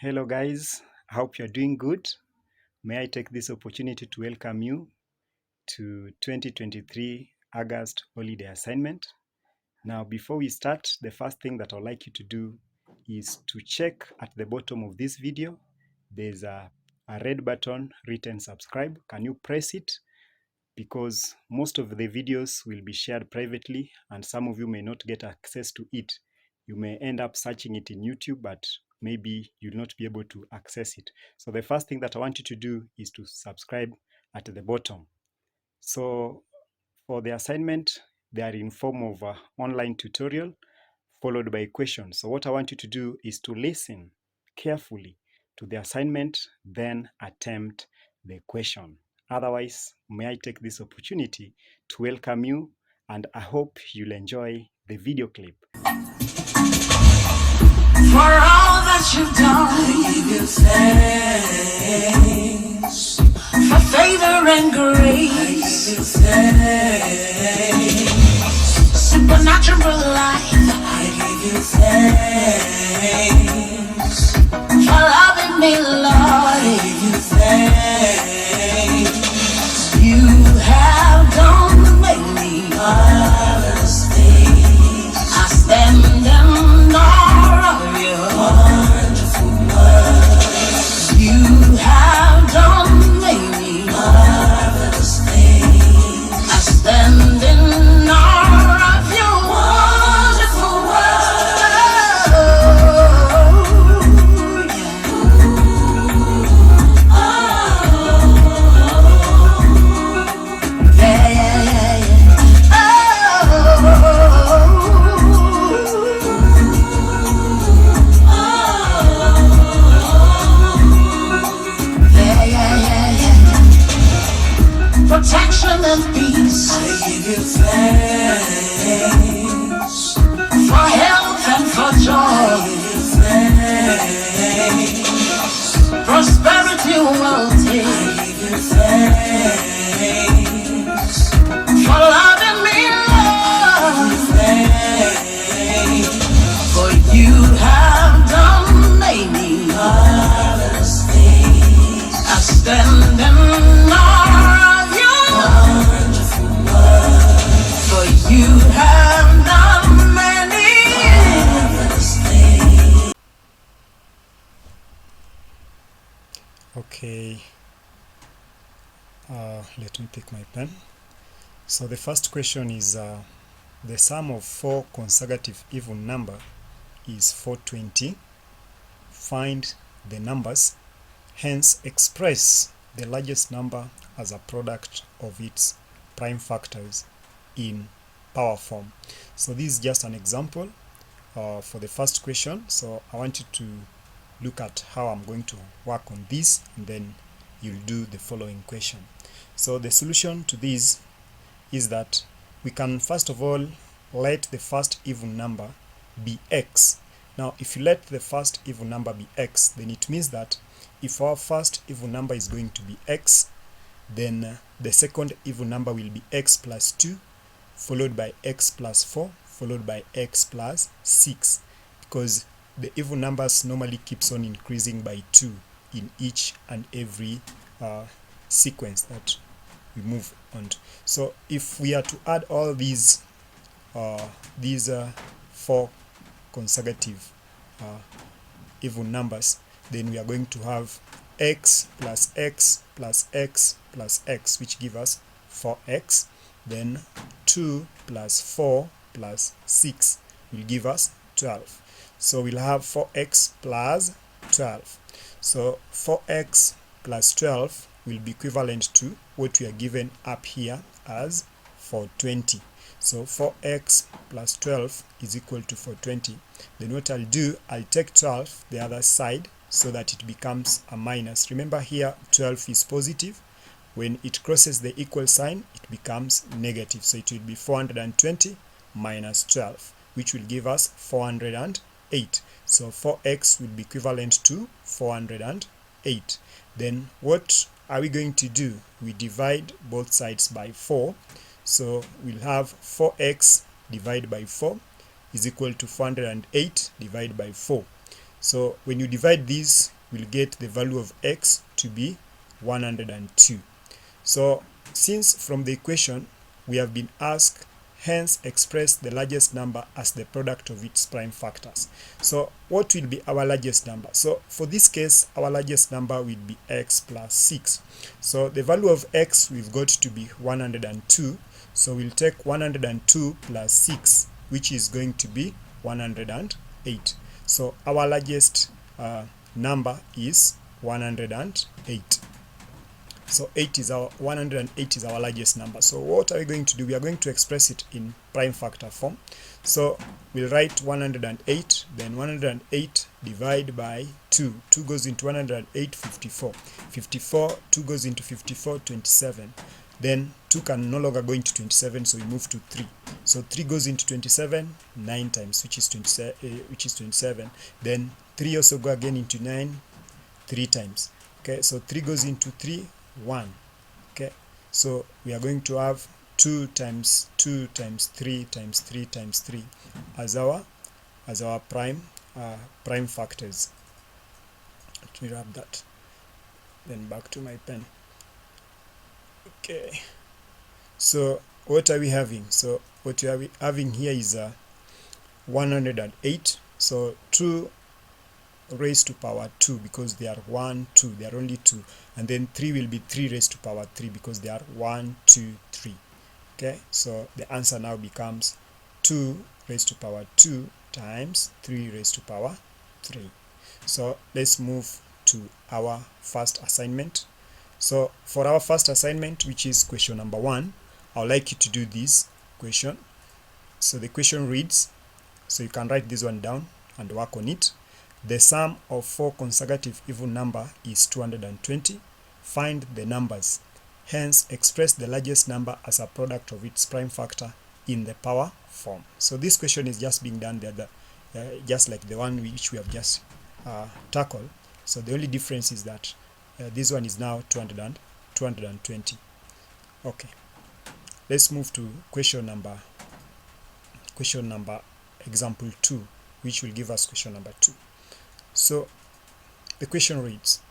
Hello guys, I hope you're doing good. May I take this opportunity to welcome you to 2023 August holiday assignment. Now before we start, the first thing that I'd like you to do is to check at the bottom of this video. There's a red button written subscribe. Can you press it? Because most of the videos will be shared privately and some of you may not get access to it. You may end up searching it in YouTube, but maybe you'll not be able to access it. So the first thing that I want you to do is to subscribe at the bottom. So for the assignment, they are in form of an online tutorial followed by questions. So what I want you to do is to listen carefully to the assignment, then attempt the question. Otherwise, may I take this opportunity to welcome you, and I hope you'll enjoy the video clip. For all that you've done, I give you thanks. For favor and grace, I give you thanks. Supernatural life, I give you thanks. For loving me, Lord, I give you thanks. You have done many marvelous things. I stand in awe of your wonderful works. You have done many marvelous things. I stand in awe of your wonderful works. Yeah, yeah, yeah, yeah. Yeah, yeah, yeah, yeah. Protection and peace, I give you thanks. For health and for joy, I give you thanks. Prosperity, wealthy, I give you thanks. For loving me, Lord, thanks. For you have done many marvelous things. I stand in awe of your wonderful works. For you have done many marvelous things. Okay, let me take my pen. So the first question is the sum of four consecutive even number is 420. Find the numbers, hence express the largest number as a product of its prime factors in power form. So this is just an example for the first question. So I want you to look at how I'm going to work on this, and then you'll do the following question. So the solution to this is that we can first of all let the first even number be x. Now if you let the first even number be x, then it means that if our first even number is going to be x, then the second even number will be x plus 2, followed by x plus 4, followed by x plus 6, because the even numbers normally keeps on increasing by 2 in each and every sequence that we move on to. So if we are to add all these four consecutive even numbers, then we are going to have x plus x plus x plus x, which give us 4x. Then 2 plus 4 plus 6 will give us 12. So we'll have 4x plus 12. So 4x plus 12 will be equivalent to what we are given up here as 420. So 4x plus 12 is equal to 420. Then what I'll do, I'll take 12 the other side so that it becomes a minus. Remember here 12 is positive. When it crosses the equal sign, it becomes negative. So it will be 420 minus 12, which will give us 408. So 4x will be equivalent to 408. Then what are we going to do? We divide both sides by 4. So we'll have 4x divided by 4 is equal to 408 divided by 4. So when you divide these, we'll get the value of x to be 102. So since from the equation we have been asked, hence express the largest number as the product of its prime factors. So what will be our largest number? So for this case, our largest number will be x plus 6. So the value of x we've got to be 102. So we'll take 102 plus 6, which is going to be 108. So our largest number is 108. So 108 is our largest number. So what are we going to do? We are going to express it in prime factor form. So we'll write 108, then 108 divide by 2. 2 goes into 108, 54. 54, 2 goes into 54, 27. Then 2 can no longer go into 27, so we move to 3. So 3 goes into 27 9 times, which is 27. Then 3 also go again into 9 3 times. Okay, so 3 goes into 3 1. Okay, so we are going to have 2 times 2 times 3 times 3 times 3 as our prime factors. Let me wrap that, then back to my pen. Okay, so what are we having? So what we are having here is 108. So 2 raised to power 2, because they are 1 2, they are only 2, and then 3 will be 3 raised to power 3, because they are 1 2 3. Okay, so the answer now becomes 2 raised to power 2 times 3 raised to power 3. So let's move to our first assignment. So for our first assignment, which is question number 1, I would like you to do this question. So the question reads, so you can write this one down and work on it. The sum of 4 consecutive even number is 220. Find the numbers. Hence, express the largest number as a product of its prime factor in the power form. So this question is just being done just like the one which we have just tackled. So the only difference is that this one is now 220. Okay, let's move to question number example 2, which will give us question number 2. So the question reads,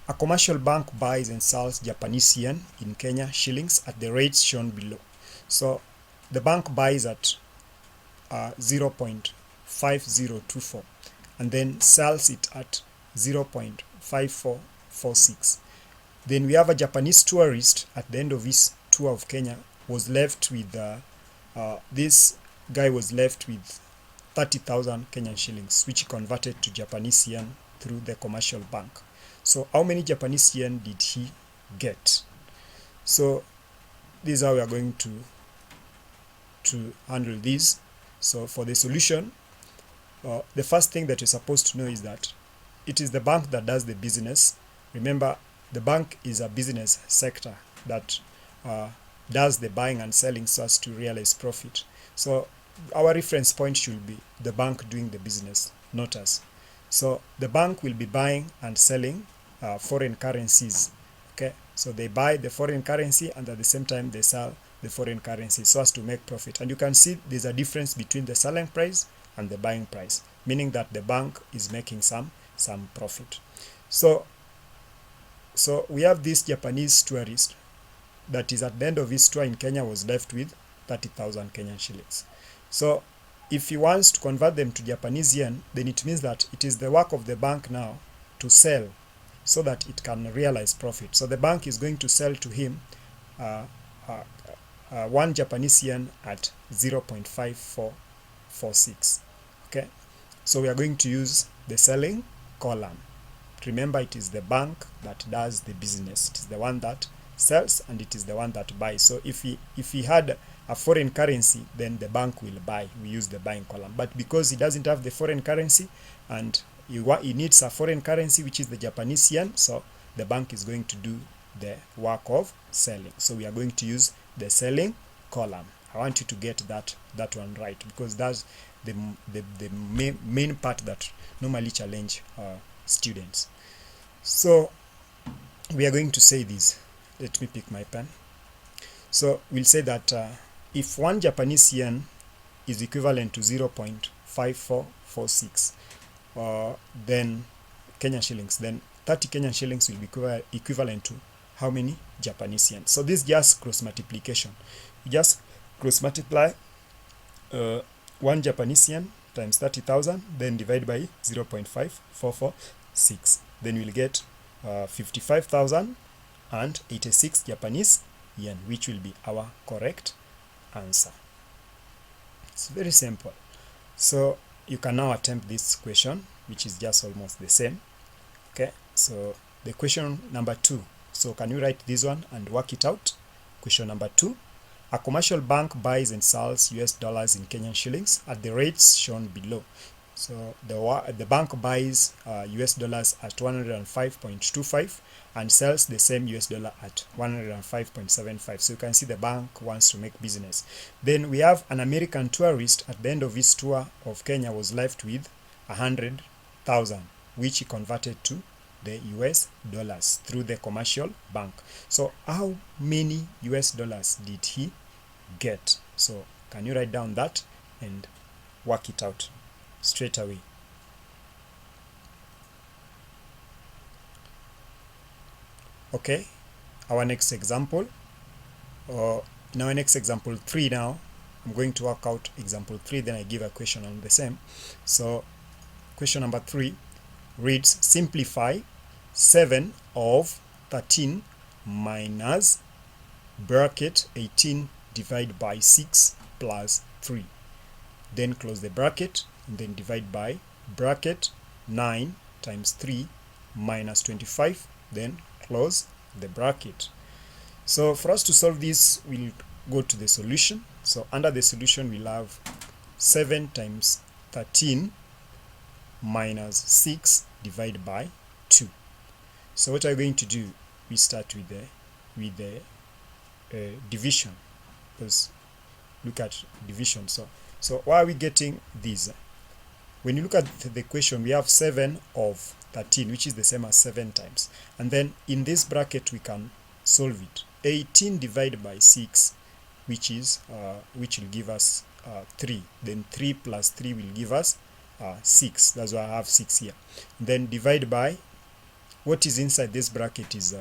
a commercial bank buys and sells Japanese yen in Kenya shillings at the rates shown below. So the bank buys at 0.5024 and then sells it at 0.5446. Then we have a Japanese tourist at the end of his tour of Kenya was left with this guy was left with 30,000 Kenyan shillings, which he converted to Japanese yen through the commercial bank. So how many Japanese yen did he get? So this is how we are going to handle this. So for the solution, the first thing that you're supposed to know is that it is the bank that does the business. Remember, the bank is a business sector that does the buying and selling so as to realize profit. So our reference point should be the bank doing the business, not us. So the bank will be buying and selling foreign currencies. Okay, so they buy the foreign currency and at the same time they sell the foreign currency so as to make profit. And you can see there's a difference between the selling price and the buying price, meaning that the bank is making some profit. So we have this Japanese tourist that is at the end of his tour in Kenya was left with 30,000 Kenyan shillings. So if he wants to convert them to Japanese yen, then it means that it is the work of the bank now to sell so that it can realize profit. So the bank is going to sell to him 1 Japanese yen at 0.5446. Okay, so we are going to use the selling column. Remember, it is the bank that does the business. It is the one that sells and it is the one that buys. So if he had a foreign currency, then the bank will buy. We use the buying column. But because he doesn't have the foreign currency and he needs a foreign currency, which is the Japanese yen, so the bank is going to do the work of selling. So we are going to use the selling column. I want you to get that one right, because that's the main part that normally challenge students. So we are going to say this. Let me pick my pen. So we'll say that if 1 Japanese yen is equivalent to 0.5446, then Kenyan shillings, then 30 Kenyan shillings will be equivalent to how many Japanese yen? So this is just cross multiplication. You just cross multiply 1 Japanese yen times 30,000, then divide by 0.5446. Then we'll get 55,086 Japanese yen, which will be our correct answer. It's very simple. So you can now attempt this question, which is just almost the same. Okay, so the question number 2. So can you write this one and work it out? Question number 2. A commercial bank buys and sells US dollars in Kenyan shillings at the rates shown below. So the bank buys US dollars at 105.25 and sells the same US dollar at 105.75. So you can see the bank wants to make business. Then we have an American tourist at the end of his tour of Kenya was left with 100,000, which he converted to the US dollars through the commercial bank. So how many US dollars did he get? So can you write down that and work it out straight away? Okay, our next example, in our next example 3 now, I'm going to work out example 3, then I give a question on the same. So question number 3 reads, simplify 7 of 13 minus bracket 18 divided by 6 plus 3. Then close the bracket and then divide by bracket 9 times 3 minus 25, then close the bracket. So for us to solve this, we'll go to the solution. So under the solution, we'll have 7 times 13 minus 6 divided by 2. So what are we going to do? We start with the division, because look at division. So why are we getting this? When you look at the equation, we have 7 of 13, which is the same as 7 times. And then in this bracket, we can solve it. 18 divided by 6, which will give us 3. Then 3 plus 3 will give us 6. That's why I have 6 here. Then divide by what is inside this bracket is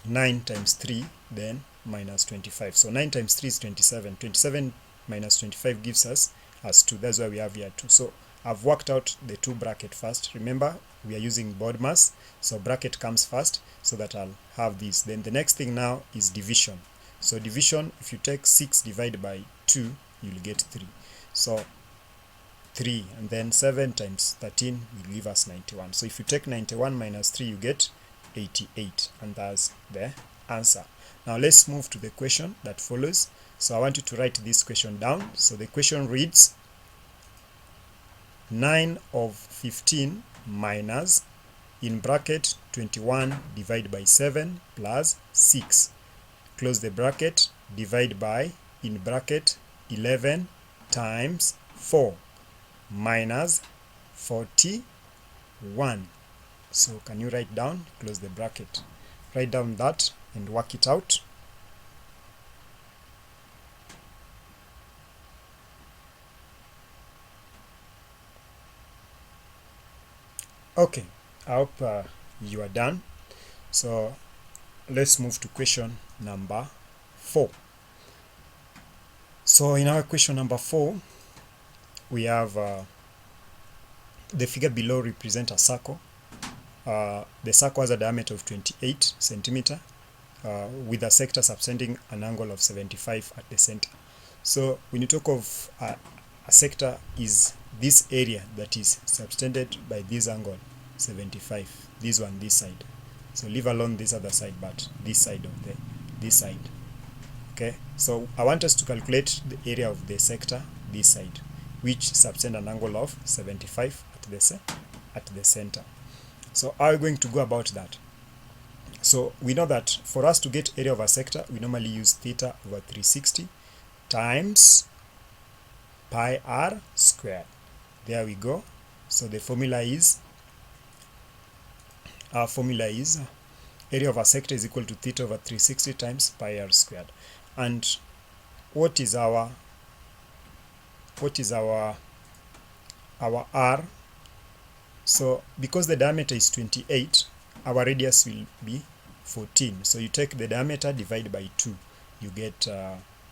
9 times 3, then minus 25. So 9 times 3 is 27. 27 minus 25 gives us 2. That's why we have here 2. So I've worked out the 2 bracket first. Remember, we are using BODMAS, so bracket comes first, so that I'll have this. Then the next thing now is division. So division, if you take 6 divided by 2, you'll get 3. So 3, and then 7 times 13 will give us 91. So if you take 91 minus 3, you get 88, and that's the answer. Now let's move to the question that follows. So I want you to write this question down. So the question reads, 9 of 15 minus, in bracket 21 divided by 7 plus 6. Close the bracket, divide by, in bracket 11 times 4 minus 41. So can you write down, close the bracket, write down that and work it out. Okay, I hope you are done. So let's move to question number 4. So in our question number 4, we have the figure below represent a circle. The circle has a diameter of 28 centimeter with a sector subtending an angle of 75 at the center. So when you talk of a sector, is this area that is subtended by this angle 75, this one, this side. So leave alone this other side, but this side of this side. Okay, so I want us to calculate the area of the sector this side, which subtend an angle of 75 at the center. So how are we going to go about that? So we know that for us to get area of a sector, we normally use theta over 360 times pi r squared. There we go. So the formula is, our formula is area of a sector is equal to theta over 360 times pi r squared. And what is our r? So because the diameter is 28, our radius will be 14. So you take the diameter, divide by 2, you get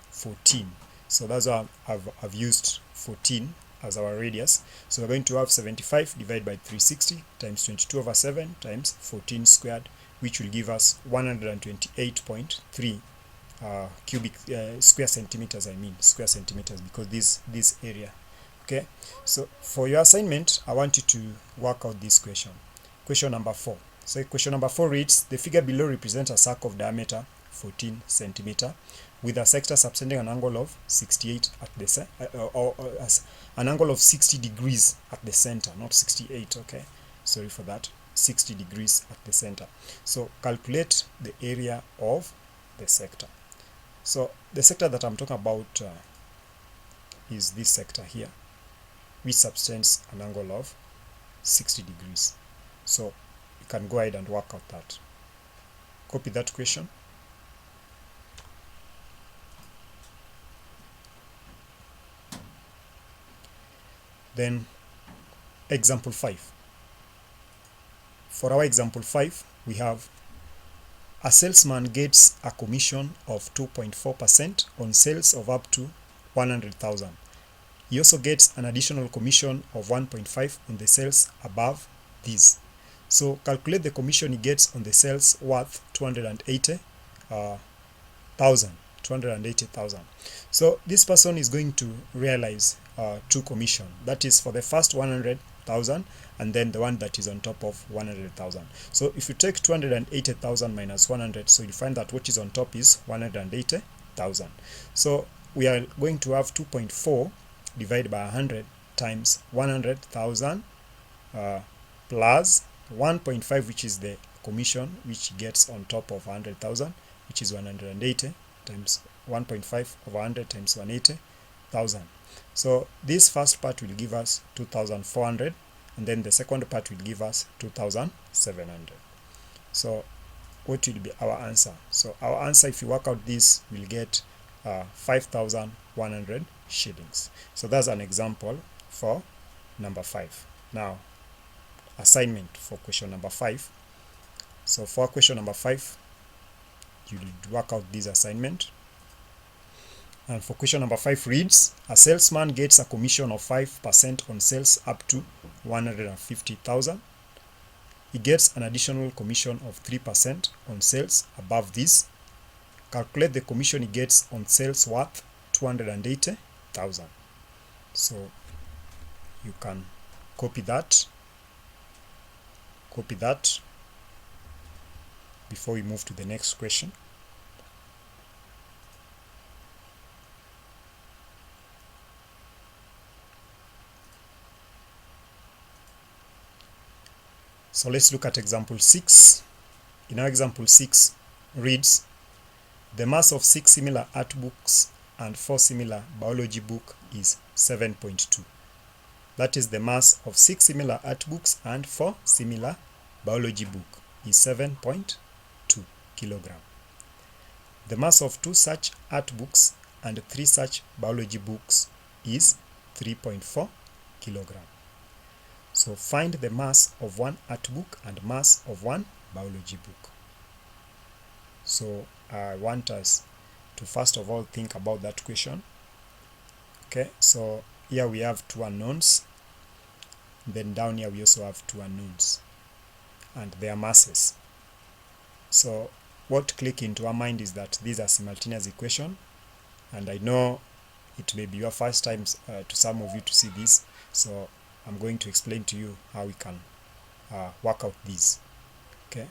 14. So that's why I've used 14 as our radius. So we're going to have 75 divided by 360 times 22 over 7 times 14 squared, which will give us 128.3 cubic square centimeters. Square centimeters, because this area. Okay, so for your assignment, I want you to work out this question. Question number 4. So question number 4 reads, the figure below represents a circle of diameter 14 centimeter with a sector subtending an angle of 68 at the an angle of 60 degrees at the center, not 68. Okay, sorry for that. 60 degrees at the center. So calculate the area of the sector. So the sector that I'm talking about is this sector here, which subtends an angle of 60 degrees. So you can go ahead and work out that. Copy that question. Then example 5. For our example 5, we have a salesman gets a commission of 2.4% on sales of up to 100,000. He also gets an additional commission of 1.5 on the sales above this. So calculate the commission he gets on the sales worth 280,000. So this person is going to realize two commission. That is for the first 100,000 and then the one that is on top of 100,000. So if you take 280,000 minus 100, so you find that what is on top is 180,000. So we are going to have 2.4 divided by 100 times 100,000 plus 1.5, which is the commission which gets on top of 100,000, which is 180 times 1.5 over 100 times 180,000. So this first part will give us 2,400, and then the second part will give us 2,700. So what will be our answer? So our answer, if you work out this, will get 5,100 shillings. So that's an example for number 5. Now, assignment for question number 5. So for question number 5, you will work out this assignment. And for question number 5 reads, a salesman gets a commission of 5% on sales up to 150,000. He gets an additional commission of 3% on sales above this. Calculate the commission he gets on sales worth 280,000. So you can copy that before we move to the next question. So let's look at example 6. In our example 6 reads, the mass of 6 similar art books and 4 similar biology books is 7.2. That is, the mass of 6 similar art books and 4 similar biology books is 7.2 kilogram. The mass of 2 such art books and 3 such biology books is 3.4 kilogram. So find the mass of 1 art book and mass of 1 biology book. So I want us to first of all think about that question. Okay, so here we have 2 unknowns. Then down here we also have 2 unknowns and their masses. So what click into our mind is that these are simultaneous equation, and I know it may be your first time to some of you to see this, so I'm going to explain to you how we can work out these. Okay,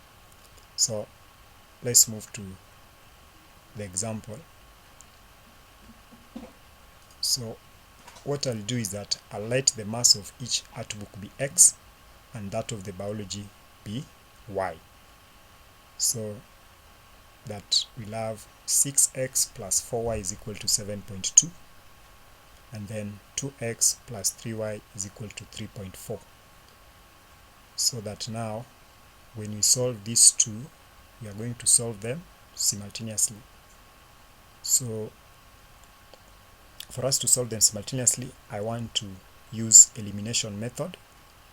so let's move to the example. So what I'll do is that I'll let the mass of each art book be X and that of the biology be Y. So that we'll have 6x plus 4y is equal to 7.2, and then 2x plus 3y is equal to 3.4. So that now when we solve these two, we are going to solve them simultaneously. So for us to solve them simultaneously, I want to use elimination method.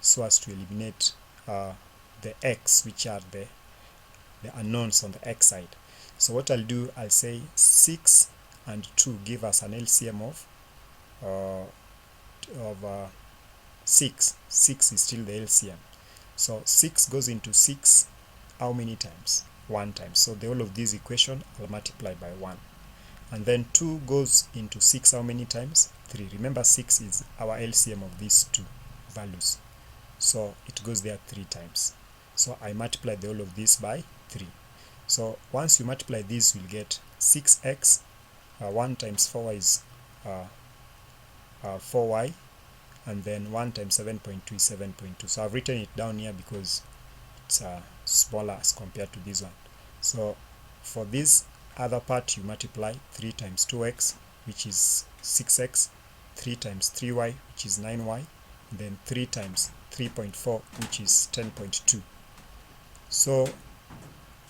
so as to eliminate the x, which are the unknowns on the x side. So what I'll do, I'll say 6 and 2 give us an LCM of 6. 6 is still the LCM. So 6 goes into 6 how many times? 1 time. So the whole of this equation I'll multiply by 1. And then 2 goes into 6 how many times? 3. Remember, 6 is our LCM of these two values. So it goes there 3 times. So I multiply the whole of this by 3. So once you multiply this, you'll get 6x. 1 times 4y is 4y. And then 1 times 7.2 is 7.2. So I've written it down here because it's smaller as compared to this one. So for this other part, you multiply 3 times 2x, which is 6x, 3 times 3y, which is 9y, and then 3 times 3.4, which is 10.2. So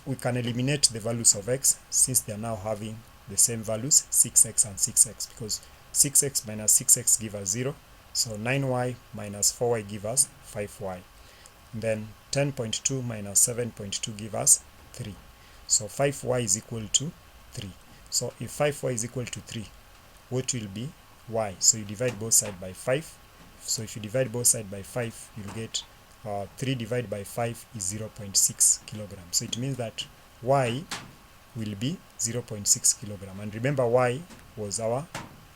we can eliminate the values of x since they are now having the same values, 6x and 6x, because 6x minus 6x give us 0. So 9y minus 4y give us 5y. And then 10.2 minus 7.2 give us 3. So 5y is equal to 3. So if 5y is equal to 3, what will be y? So you divide both sides by 5. So if you divide both sides by 5, you'll get 3 divided by 5 is 0.6 kilograms. So it means that y will be 0.6 kilogram. And remember, y was our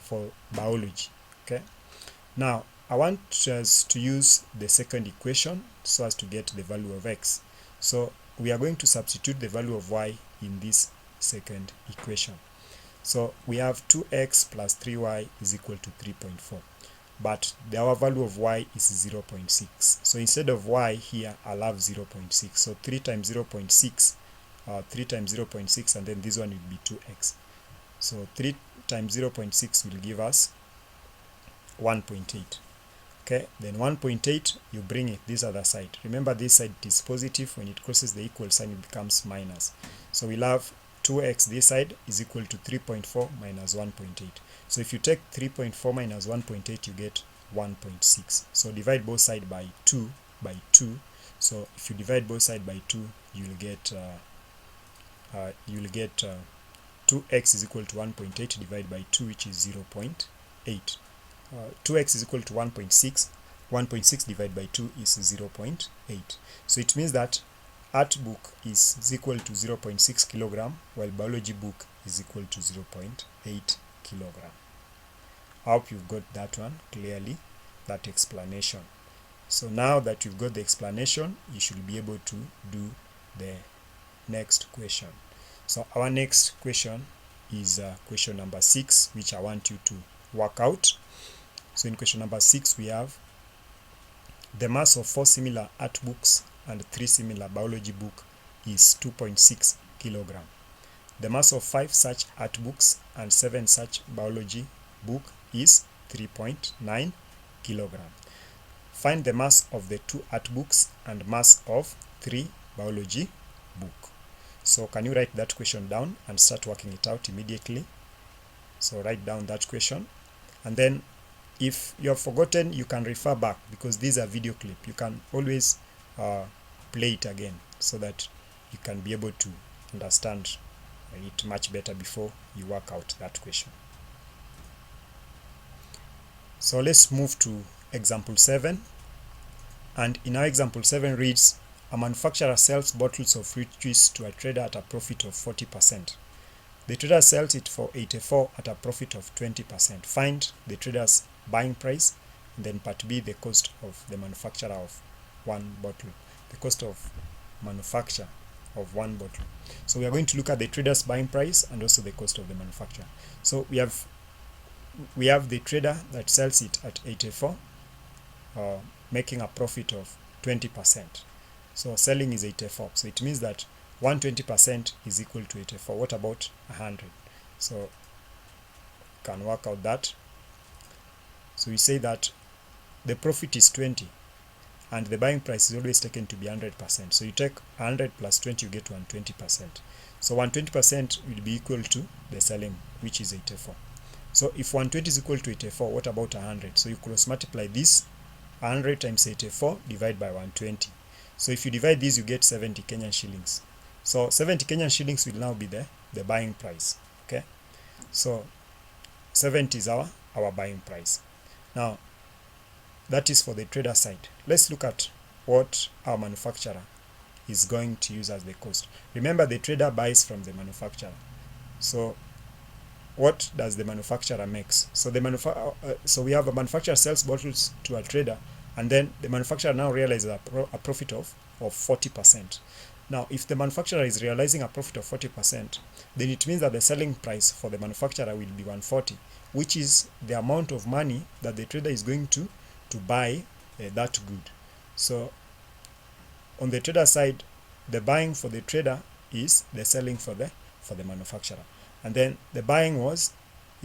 for biology. Okay. Now I want us to use the second equation so as to get the value of x. So we are going to substitute the value of y in this second equation. So we have 2x plus 3y is equal to 3.4. But our value of y is 0.6. So instead of y here, I'll have 0.6. So 3 times 0.6, 3 times 0.6, and then this one will be 2x. So 3 times 0.6 will give us 1.8. Okay, then 1.8, you bring it this other side. Remember, this side is positive. When it crosses the equal sign, it becomes minus. So we'll have 2x this side is equal to 3.4 minus 1.8. So if you take 3.4 minus 1.8, you get 1.6. So divide both sides by 2 by 2. So if you divide both sides by 2, you'll get 2x is equal to 1.8 divided by 2, which is 0.8. 2x is equal to 1.6. 1.6 divided by 2 is 0.8. So it means that art book is equal to 0.6 kilogram, while biology book is equal to 0.8 kilogram. I hope you've got that one clearly, that explanation. So now that you've got the explanation, you should be able to do the next question. So our next question is question number 6, which I want you to work out. So in question number 6, we have the mass of 4 similar art books and 3 similar biology books is 2.6 kilogram. The mass of 5 such art books and 7 such biology book is 3.9 kilogram. Find the mass of the 2 art books and mass of 3 biology book. So can you write that question down and start working it out immediately? So write down that question, and then if you have forgotten, you can refer back because these are video clip. You can always play it again so that you can be able to understand it much better before you work out that question. So let's move to example 7. And in our example 7 reads, a manufacturer sells bottles of fruit juice to a trader at a profit of 40%. The trader sells it for 84 at a profit of 20%. Find the trader's buying price, and then part B, the cost of the manufacturer of one bottle. The cost of manufacture of one bottle. So we are going to look at the trader's buying price and also the cost of the manufacturer. So we have the trader that sells it at 84, making a profit of 20%. So selling is 84. So it means that 120% is equal to 84. What about 100? So you can work out that. So we say that the profit is 20 and the buying price is always taken to be 100%. So you take 100 plus 20, you get 120%. So 120% will be equal to the selling, which is 84. So if 120 is equal to 84, what about 100? So you cross multiply this 100 times 84 divide by 120. So if you divide these, you get 70 Kenyan shillings. So 70 Kenyan shillings will now be the buying price. Okay, so 70 is our buying price. Now that is for the trader side. Let's look at what our manufacturer is going to use as the cost. Remember, the trader buys from the manufacturer. So what does the manufacturer makes? So so we have a manufacturer sells bottles to a trader, and then the manufacturer now realizes a profit of 40%. Now, if the manufacturer is realizing a profit of 40%, then it means that the selling price for the manufacturer will be 140, which is the amount of money that the trader is going to buy that good. So on the trader side, the buying for the trader is the selling for the manufacturer, and then the buying is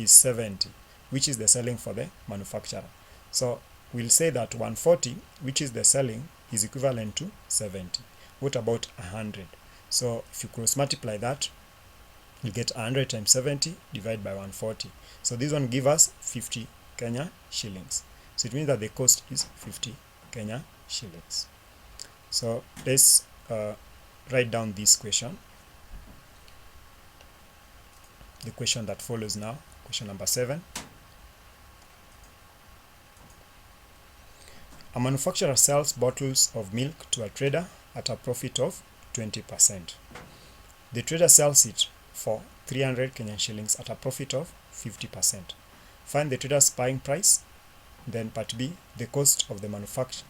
70, which is the selling for the manufacturer. So we'll say that 140, which is the selling, is equivalent to 70. What about 100? So if you cross multiply that, you get 100 times 70 divided by 140. So this one give us 50 Kenya shillings. So it means that the cost is 50 Kenya shillings. So let's write down this question. The question that follows now, question number 7. A manufacturer sells bottles of milk to a trader at a profit of 20%. The trader sells it for 300 Kenyan shillings at a profit of 50%. Find the trader's buying price. Then part B, the cost of the manufacture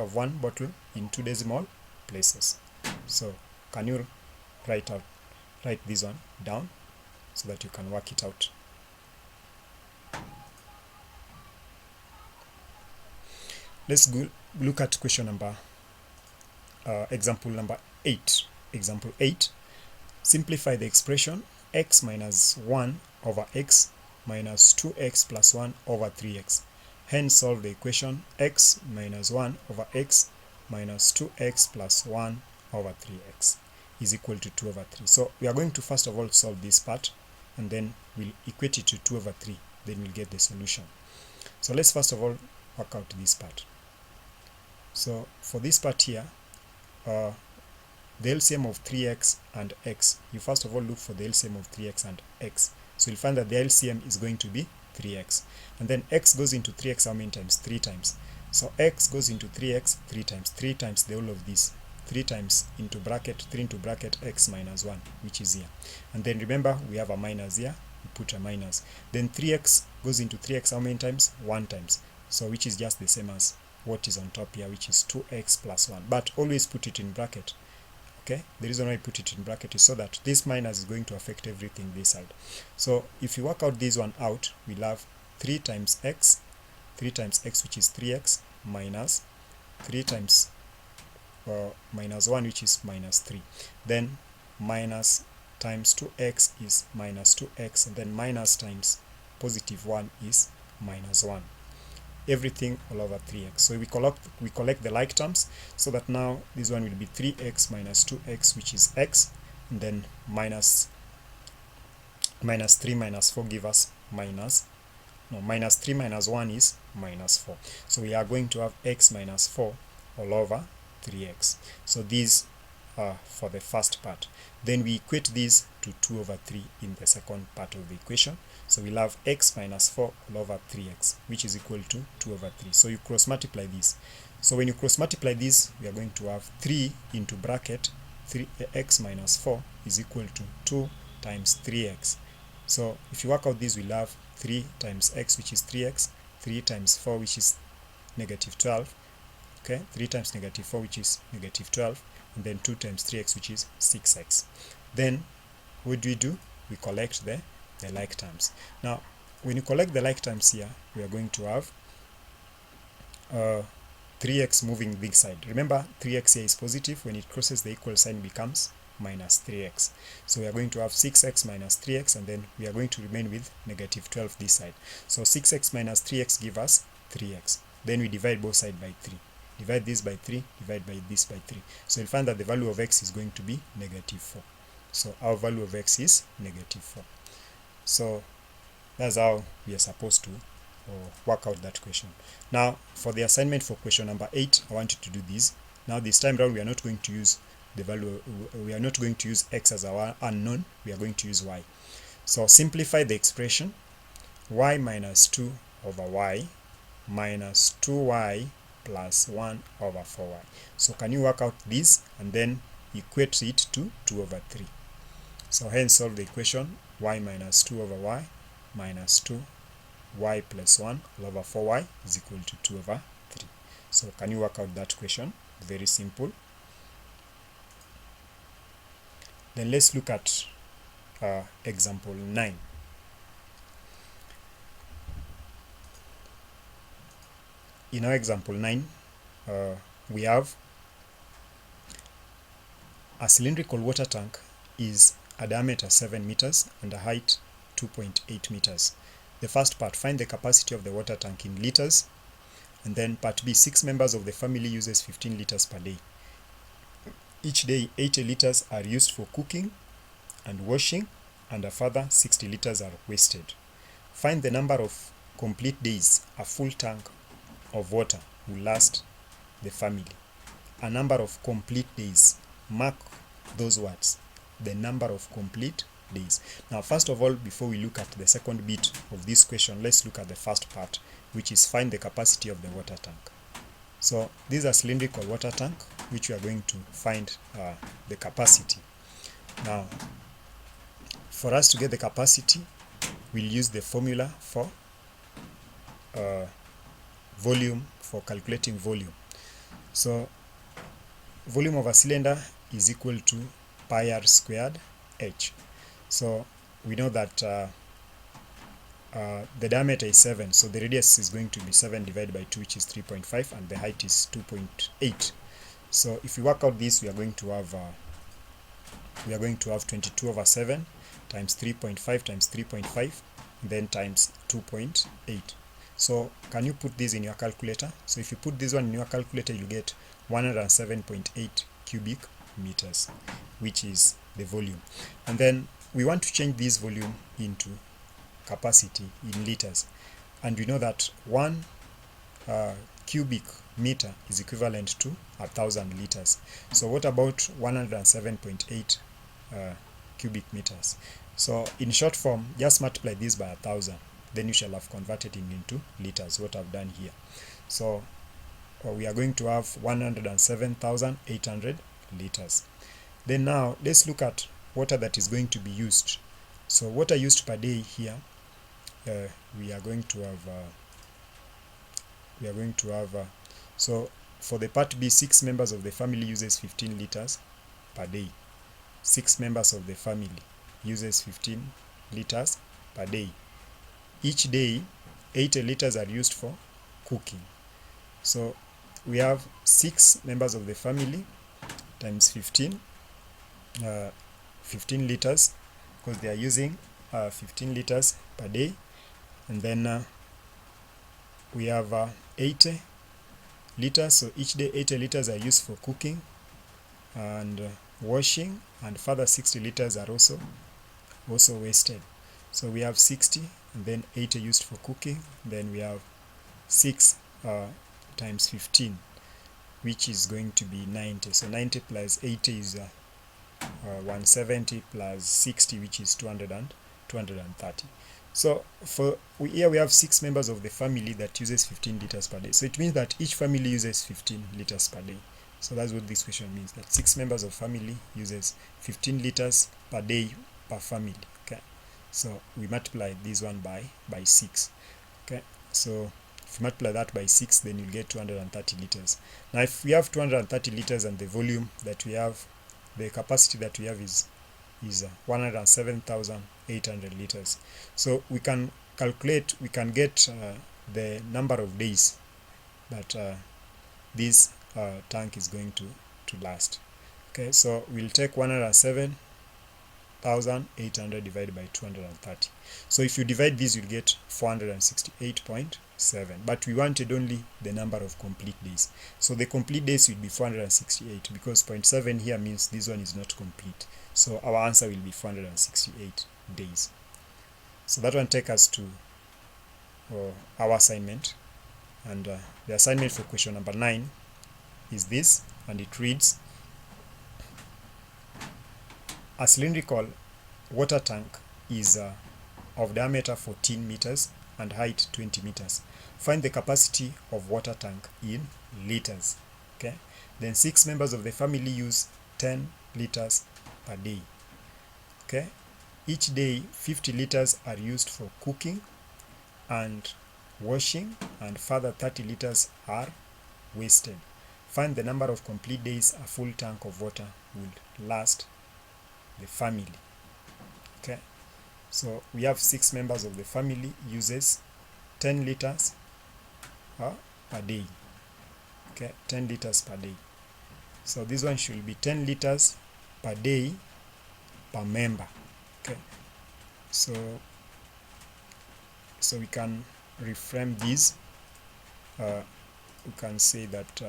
of one bottle in 2 decimal places. So can you write this one down so that you can work it out? Let's go look at question number example number 8. Example 8. Simplify the expression x minus 1 over x minus 2x plus 1 over 3x. Hence solve the equation x minus 1 over x minus 2x plus 1 over 3x is equal to 2 over 3. So we are going to first of all solve this part, and then we'll equate it to 2 over 3. Then we'll get the solution. So let's first of all work out this part. So for this part here, the LCM of 3x and x, you first of all look for the LCM of 3x and x. So you'll find that the LCM is going to be 3x. And then x goes into 3x how many times? 3 times. So x goes into 3x 3 times. 3 times the whole of this. 3 times into bracket, 3 into bracket x minus 1, which is here. And then remember, we have a minus here. We put a minus. Then 3x goes into 3x how many times? 1 times. So which is just the same as what is on top here, which is 2x plus 1. But always put it in bracket. Okay, the reason why I put it in bracket is so that this minus is going to affect everything this side. So if you work out this one out, we'll have 3 times x, which is 3x, minus 3 times minus 1, which is minus 3. Then minus times 2x is minus 2x, and then minus times positive 1 is minus 1. Everything all over 3x. So we collect the like terms, so that now this one will be 3x minus 2x, which is x, and then minus 3 minus 4 give us minus 3 minus 1 is minus 4. So we are going to have x minus 4 all over 3x. So these are for the first part. Then we equate this to 2 over 3 in the second part of the equation. So we'll have x minus 4 all over 3x, which is equal to 2 over 3. So you cross multiply this. So when you cross multiply this, we are going to have 3 into bracket 3x minus 4 is equal to 2 times 3x. So if you work out this, we'll have 3 times x, which is 3x, 3 times 4, which is negative 12. Okay, 3 times negative 4, which is negative 12, and then 2 times 3x, which is 6x. Then what do? We collect the like terms. Now, when you collect the like terms here, we are going to have 3x moving this side. Remember, 3x here is positive. When it crosses the equal sign, it becomes minus 3x. So we are going to have 6x minus 3x, and then we are going to remain with negative 12 this side. So 6x minus 3x give us 3x. Then we divide both sides by 3. Divide this by 3, divide by this by 3. So you'll find that the value of x is going to be negative 4. So our value of x is negative 4. So that's how we are supposed to work out that question. Now for the assignment for question number 8, I want you to do this. Now this time around we are not going to use the value, we are not going to use x as our unknown, we are going to use y. So simplify the expression y minus 2 over y minus 2y plus 1 over 4y. So can you work out this and then equate it to 2 over 3? So hence solve the equation y minus 2 over y minus 2 y plus 1 all over 4y is equal to 2 over 3. So can you work out that question? Very simple. Then let's look at example 9. In our example 9, we have a cylindrical water tank is a diameter 7 meters and a height 2.8 meters. The first part, find the capacity of the water tank in liters. And then part B, 6 members of the family uses 15 liters per day. Each day 80 liters are used for cooking and washing, and a further 60 liters are wasted. Find the number of complete days a full tank of water will last the family. A number of complete days. Mark those words. The number of complete days. Now first of all, before we look at the second bit of this question, let's look at the first part, which is find the capacity of the water tank. So this is a cylindrical water tank which we are going to find the capacity. Now for us to get the capacity, we'll use the formula for volume, for calculating volume. So volume of a cylinder is equal to pi r squared h. So we know that the diameter is 7, so the radius is going to be 7 divided by 2, which is 3.5, and the height is 2.8. So if we work out this, we are going to have 22 over 7 times 3.5 times 3.5, then times 2.8. So can you put this in your calculator? So if you put this one in your calculator, you get 107.8 cubic meters, which is the volume. And then we want to change this volume into capacity in liters, and we know that 1 cubic meter is equivalent to 1,000 liters. So what about 107.8 cubic meters? So in short form, just multiply this by 1,000, then you shall have converted it into liters, what I've done here. So we are going to have 107,800 liters. Then now let's look at water that is going to be used. So water used per day here, we are going to have so for the part B, 6 members of the family uses 15 liters per day. 6 members of the family uses 15 liters per day. Each day 80 liters are used for cooking. So we have 6 members of the family times 15 liters, because they are using 15 liters per day. And then we have 80 liters, so each day 80 liters are used for cooking and washing, and further 60 liters are also wasted. So we have 60 and then 80 used for cooking, then we have 6 times 15, which is going to be 90. So 90 plus 80 is 170 plus 60, which is 230. So here we have 6 members of the family that uses 15 liters per day. So it means that each family uses 15 liters per day. So that's what this question means, that 6 members of family uses 15 liters per day per family. Okay, so we multiply this one by 6. Okay, so if you multiply that by 6, then you'll get 230 liters. Now if we have 230 liters and the volume that we have, the capacity that we have is 107,800 liters. So we can calculate, we can get the number of days that this tank is going to last. Okay, so we'll take 107,800 divided by 230. So if you divide this, you'll get 468.7, but we wanted only the number of complete days. So the complete days will be 468, because 0.7 here means this one is not complete. So our answer will be 468 days. So that one takes us to or our assignment. And the assignment for question number 9 is this, and it reads: a cylindrical water tank is of diameter 14 meters and height 20 meters. Find the capacity of water tank in liters. Okay, then 6 members of the family use 10 liters per day. Okay, each day 50 liters are used for cooking and washing, and further 30 liters are wasted. Find the number of complete days a full tank of water would last the family. Okay, so we have 6 members of the family uses 10 liters per day. Okay, 10 liters per day. So this one should be 10 liters per day per member. Okay, so we can reframe this. We can say that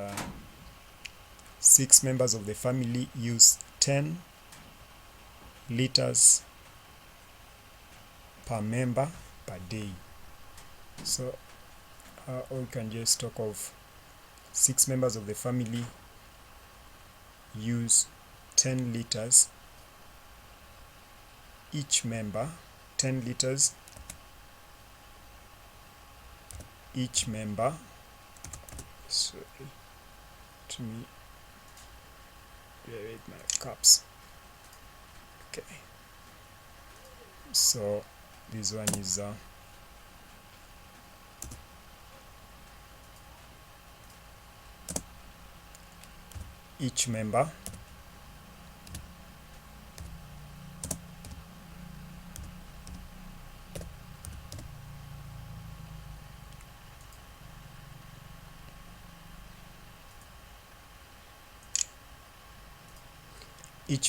6 members of the family use 10 liters per member per day. So or we can just talk of 6 members of the family use 10 liters each member, 10 liters each member. Sorry, to me with my cups. Okay, so this one is each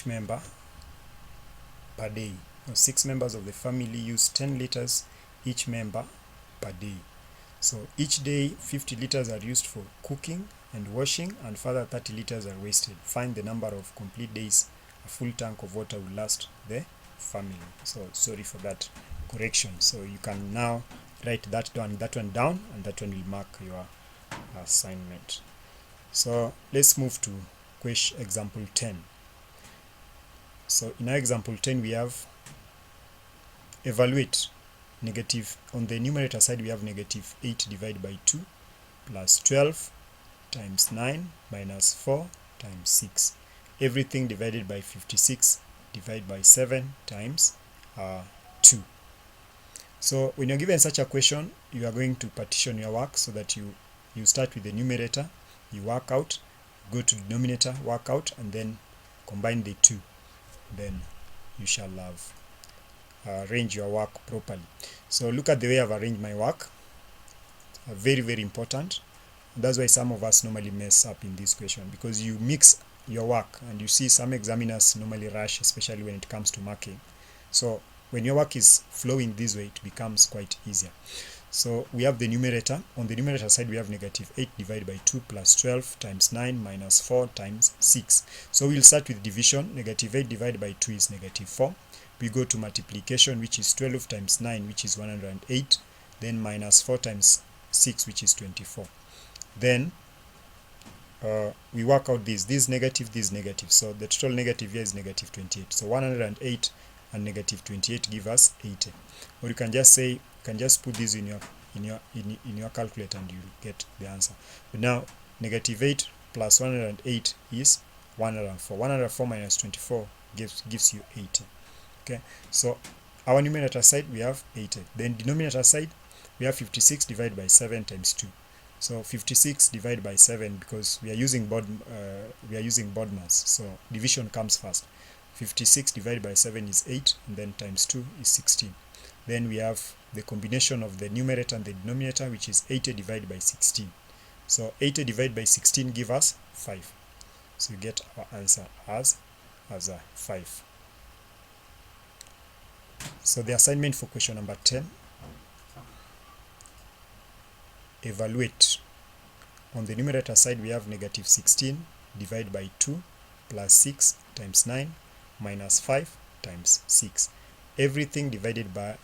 member per day. Now 6 members of the family use 10 liters each member per day. So each day 50 liters are used for cooking and washing, and further 30 liters are wasted. Find the number of complete days a full tank of water will last the family. So sorry for that correction. So you can now write that one and that one will mark your assignment. So let's move to example 10. So in our example 10 we have evaluate negative. On the numerator side we have negative 8 divided by 2 plus 12 times 9 minus 4 times 6. Everything divided by 56 divided by 7 times 2. So when you're given such a question, you are going to partition your work so that you start with the numerator, you work out, go to the denominator, work out, and then combine the two. Then you shall have arrange your work properly. So look at the way I've arranged my work. Very, very important. That's why some of us normally mess up in this question, because you mix your work, and you see some examiners normally rush, especially when it comes to marking. So when your work is flowing this way, it becomes quite easier. So we have the numerator. On the numerator side we have negative 8 divided by 2 plus 12 times 9 minus 4 times 6. So we'll start with division. Negative 8 divided by 2 is negative 4. We go to multiplication, which is 12 times 9, which is 108. Then minus 4 times 6, which is 24. Then we work out this negative, this negative. So the total negative here is negative 28. So 108 and negative 28 give us 80. Or you can just say, you can just put this in your calculator and you'll get the answer. But now negative 8 plus 108 is 104. 104 minus 24 gives you 80. Okay, so our numerator side we have 80. Then denominator side we have 56 divided by 7 times 2. So 56 divided by 7, because we are using board mass, so division comes first. 56 divided by 7 is 8, and then times 2 is 16. Then we have the combination of the numerator and the denominator, which is 80 divided by 16. So 80 divided by 16 give us 5. So you get our answer as a 5. So the assignment for question number 10, evaluate. On the numerator side we have negative 16 divided by 2 plus 6 times 9 minus 5 times 6. Everything divided by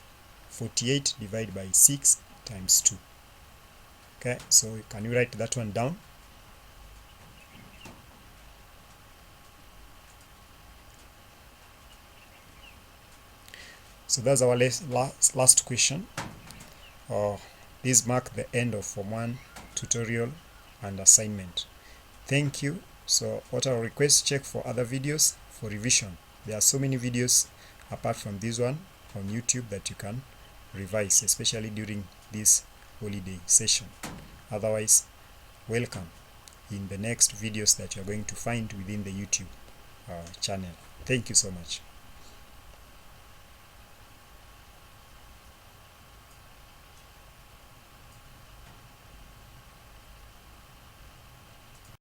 48 divided by 6 times 2. Okay, so can you write that one down? So that's our last question. These mark the end of Form 1 tutorial and assignment. Thank you. So what I'll request, check for other videos for revision. There are so many videos apart from this one on YouTube that you can revise, especially during this holiday session. Otherwise, welcome in the next videos that you're going to find within the YouTube channel. Thank you so much.